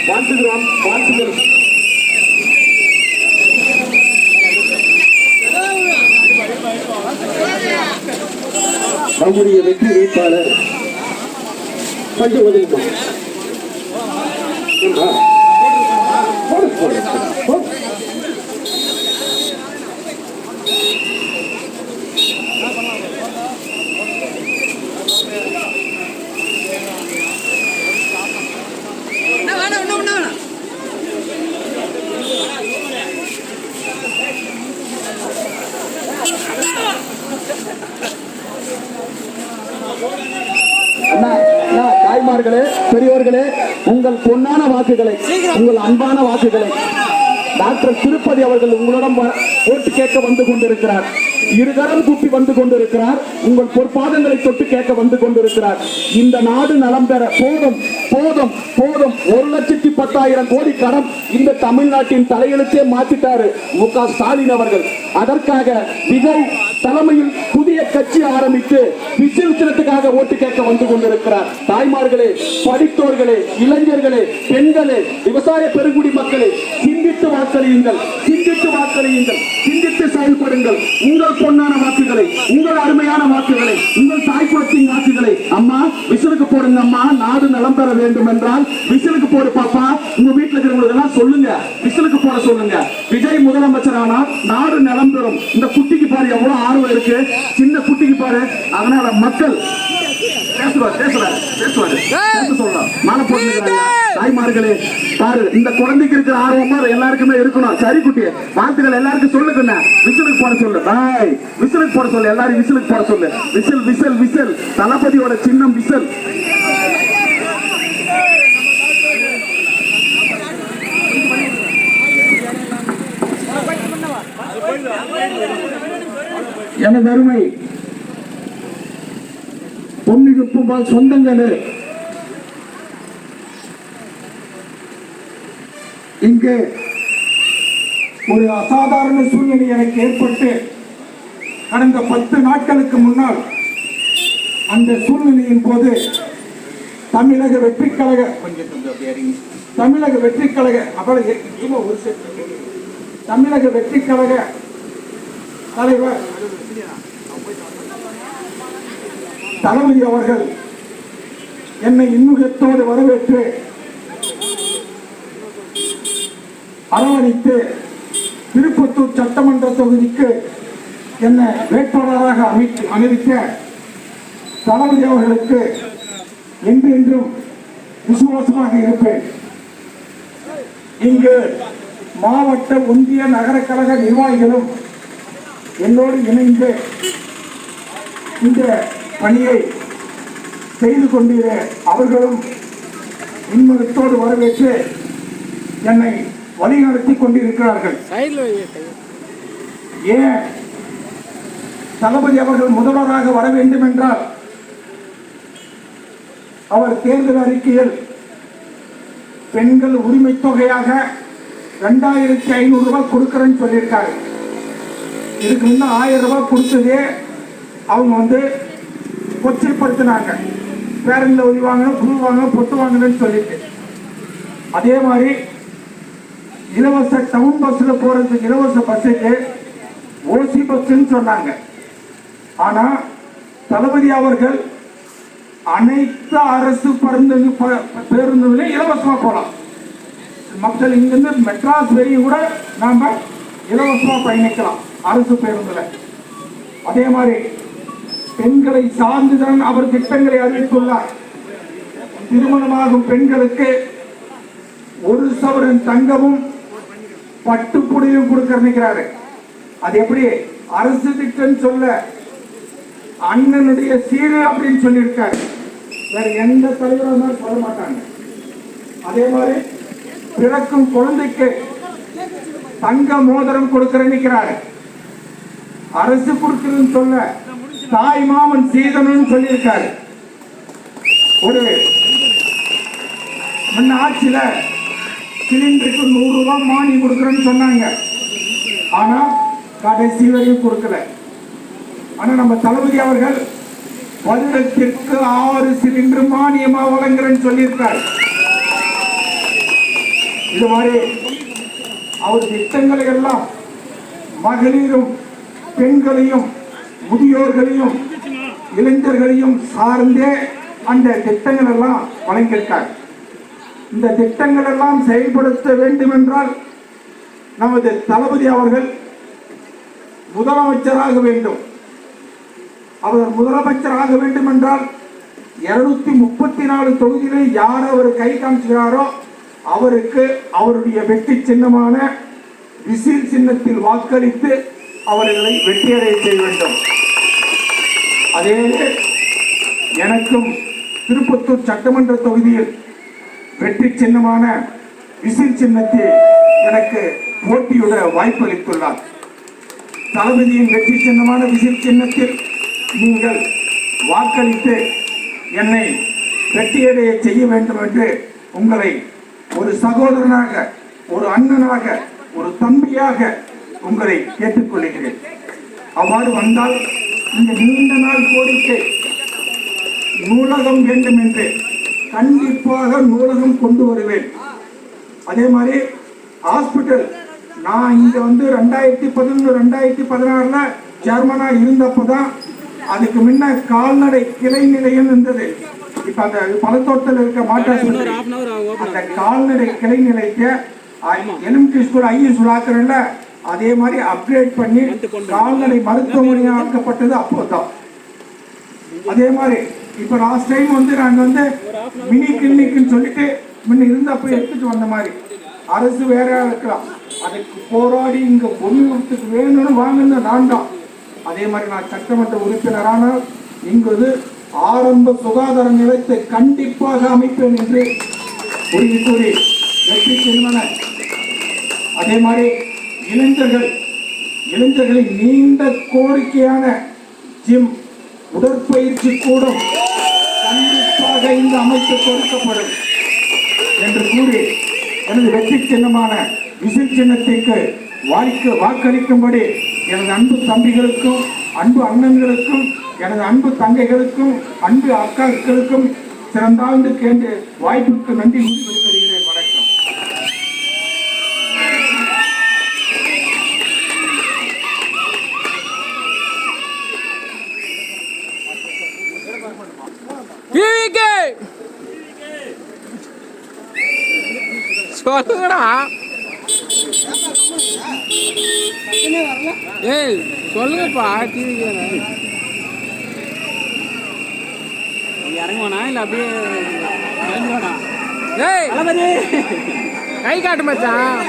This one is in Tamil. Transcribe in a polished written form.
வாழ்த்துகிறோம். வாழ்த்துக்கள். நம்முடைய வெற்றி வேட்பாளர் கொஞ்சம் ஒதுக்குமா? தாய்மார்களே, பெரியோர்களே, உங்கள் பொன்னான வாக்குகளை, உங்கள் அன்பான வாக்குகளை டாக்டர் திருப்பதி அவர்கள் உங்களிடம் ஓட்டு கேட்க வந்து கொண்டிருக்கிறார். இருகரம் கூப்பி வந்து கொண்டிருக்கிறார். உங்கள் பொற்பாதங்களை தொட்டு கேட்க வந்து கொண்டிருக்கிறார். இந்த நாடு நலம் பெற போதும் போதும் போதும் 1,10,000 கோடி கடன் இந்த தமிழ்நாட்டின் தலையெழுத்தே மாத்திட்டாரு மு.க. ஸ்டாலின் அவர்கள். அதற்காக விஜய் தலைமையில் புதிய கட்சி ஆரம்பித்து விசிலுக்காக ஓட்டு கேட்க வந்து கொண்டிருக்கிறார். தாய்மார்களே, படித்தோர்களே, இளைஞர்களே, பெண்களே, விவசாய பெருங்குடி மக்களே, சிந்தித்து வாக்களியுங்கள், சிந்தித்து வாக்களியுங்கள், சிந்தித்து செயல்படுங்கள். உங்கள் பொன்னான வாக்குகளை, உங்கள் அருமையான வாக்குகளை, உங்கள் தாய்க்குளத்தின் வாக்குகளை அம்மா விசிலுக்கு போடுங்க. அம்மா, நாடு நலம் பெற வேண்டும் என்றால் விசிலுக்கு போடு பாப்பா. உங்க வீட்டுல இருக்கிறவங்களுக்கு எல்லாம் சொல்லுங்க, விசிலுக்கு போட சொல்லுங்க. விஜய் முதலமைச்சர் ஆனால் நாடு நலம் பெறும். இந்த குட்டிக்கு பாரு எவ்வளவு ஆர்வம் இருக்கு, சின்ன குட்டிக்கு பாரு. அதனால மக்கள் தாய்மார்களே பாரு, இந்த குழந்தைக்கு இருக்கிற ஆர்வமா எல்லாருக்குமே இருக்கணும். சரி குட்டி, வாழ்த்துக்கள் எல்லாருக்கும் சொல்லுங்க. விசிலுக்கு போட சொல்லு, விசிலுக்கு போட சொல்லு, எல்லாரும் விசிலுக்கு போட சொல்லு. விசில் விசில் விசில், தளபதியோட சின்னம் விசில். எனது அருமை பொன்னிருப்பும் சொந்தங்களே, இங்கே ஒரு அசாதாரண சூழ்நிலை எனக்கு ஏற்பட்டு கடந்த 10 நாட்களுக்கு முன்னால் அந்த சூழ்நிலையின் போது தமிழக வெற்றி கழக தலைவர் தளபதி அவர்கள் என்னை இன்னுகத்தோடு வரவேற்று அரவணைத்து திருப்பத்தூர் சட்டமன்ற தொகுதிக்கு என்னை வேட்பாளராக அறிவிக்க தளபதி அவர்களுக்கு என்றென்றும் விசுவாசமாக இருப்பேன். இங்கு மாவட்ட ஒன்றிய நகர கழக நிர்வாகிகளும் என்னோடு இணைந்து இந்த பணியை செய்து கொண்டிருக்கிற அவர்களும் இன்முகத்தோடு வரவேற்று என்னை வழிநடத்தி கொண்டிருக்கிறார்கள். ஏன் தளபதி அவர்கள் முதல்வராக வர வேண்டும் என்றால் அவர் தேர்தல் அறிக்கையில் பெண்கள் உரிமை தொகையாக 2,500 ரூபாய் கொடுக்கிறேன்னு சொல்லியிருக்காரு. இதுக்கு முன்ன 1000 ரூபாய் கொடுத்ததே அவங்க கொச்சைப்படுத்தினாங்க. பேரண்ட்ல உதவி வாங்கணும், புல் வாங்கணும், பொட்டு வாங்கணும்னு சொல்லிட்டு. அதே மாதிரி இலவச டவுன் பஸ்ல போறதுக்கு இலவச பஸ்ஸுக்கு ஓசி பஸ்ன்னு சொன்னாங்க. ஆனா தளபதி அவர்கள் அனைத்து அரசு பேருந்துகளையும் இலவசமா போலாம். மக்கள் இங்கிருந்து மெட்ராஸ் வரையும் கூட நாம இலவசமா பயணிக்கலாம் அரசு பேருந்துல. அதே மாதிரி பெண்களை சார்ந்துதான் அவர் திட்டங்களை அறிவித்துள்ளார். திருமணமாகும் பெண்களுக்கு 1 சவரன் தங்கமும் பட்டுப்புடையும் கொடுக்க நினைக்கிறாரு. அது எப்படி அரசு திட்டம் சொல்ல அண்ணனுடைய சீரு அப்படின்னு சொல்லியிருக்காரு. வேற எந்த தலைவரும் சொல்ல மாட்டாங்க. அதே மாதிரி பிறக்கும் குழந்தைக்கு தங்க மோதிரம் கொடுக்க நினைக்கிறாரு. அரசு கொடுக்கிறதுன்னு சொல்ல தாய் மாமன் சீதனும் சொல்லியிருக்காரு. ஒரு முன்ன ஆட்சியில சிலிண்டருக்கு 100 ரூபாய் மானியம் கொடுக்குறேன்னு சொன்னாங்க. ஆனா கடைசி வரையும் கொடுக்கல. ஆனா நம்ம தளபதி அவர்கள் வருடத்திற்கு 6 சிலிண்டர் மானியமா வழங்குறேன்னு சொல்லியிருக்காரு. இது மாதிரி அவர் திட்டங்களை எல்லாம் மகளிரும் பெண்களையும் முதியோர்களையும் இளைஞர்களையும் சார்ந்தே அந்த திட்டங்கள் எல்லாம் வழங்கியிருக்கார். இந்த திட்டங்கள் எல்லாம் செயல்படுத்த வேண்டும் என்றால் நமது தளபதி அவர்கள் முதலமைச்சராக வேண்டும். அவர் முதலமைச்சராக வேண்டும் என்றால் 234 தொகுதிகளில் யார் அவர் கை காமிச்சாரோ அவருக்கு அவருடைய வெற்றி சின்னமான விசில் சின்னத்தில் வாக்களித்து அவர்களை வெற்றியடைய செய்ய வேண்டும். அதே எனக்கும் திருப்பத்தூர் சட்டமன்ற தொகுதியில் வெற்றி சின்னமான விசில் சின்னத்தில் எனக்கு போட்டியுட வாய்ப்பு அளித்துள்ளார். தளபதியின் வெற்றி சின்னமான விசில் சின்னத்தில் நீங்கள் வாக்களித்து என்னை வெற்றியடைய செய்ய வேண்டும் என்று உங்களை ஒரு சகோதரனாக, ஒரு அண்ணனாக, ஒரு தம்பியாக உங்களை கேட்டுக்கொள்கிறேன். அவ்வாறு வந்தால் இந்த நீண்ட நாள் கோரிக்கை நூலகம் வேண்டும் என்று கண்டிப்பாக நூலகம் கொண்டு வருவேன். அதே மாதிரி ஹாஸ்பிட்டல் நான் இங்க 2011 2016 சேர்மனா இருந்தப்பதான் அதுக்கு முன்ன கால்நடை கிளை நிலையம் இருந்தது. இப்ப அந்த பழத்தோட்டத்தில் இருக்க மாட்டாஸ்பத்திரி அந்த கால்நடை கிளை நிலையத்தை எலும்பி ஸ்கூல் ஐஎஸ் ஆக்குறல அதே மாதிரி அப்கிரேட் பண்ணி கால்நடை மருத்துவமனை ஆக்கப்பட்டது அப்போதான். அதே மாதிரி இப்ப லாஸ்ட் டைம் நாங்க மினி கிளினிக்னு சொல்லிட்டு முன்ன இருந்தப்ப எடுத்துட்டு வந்த மாதிரி அரசு வேற இருக்கலாம். அதுக்கு போராடி இங்க பொதுமக்களுக்கு வேணும்னு வாங்கின நான் தான். அதே மாதிரி நான் சட்டமன்ற உறுப்பினரான இங்கு ஆரம்ப சுகாதார நிலையத்தை கண்டிப்பாக அமைப்பேன் என்று உறுதி கூறி வெற்றி செல்வன. அதே மாதிரி இளைஞர்களின் நீண்ட கோரிக்கையான ஜிம் உடற்பயிற்சி கூடம் கண்டிப்பாக இந்த அமைத்து கொடுக்கப்படும் என்று கூறி எனது வெற்றி சின்னமான விசில் சின்னத்திற்கு வாக்களிக்கும்படி எனது அன்பு தம்பிகளுக்கும், அன்பு அண்ணன்களுக்கும், எனது அன்பு தங்கைகளுக்கும், அன்பு அக்காக்களுக்கும் சிறந்தாழ்ந்து கேட்டு வாய்ப்புக்கு நன்றி கூறி வருகிறேன். வணக்கம். சொல்லுங்கடா. ஏய் சொல்லுங்கப்பா. டிவிக்கு இறங்குவானா இல்லை அப்படியே இறங்குவானா? ஏய் கை காட்டு மச்சான்.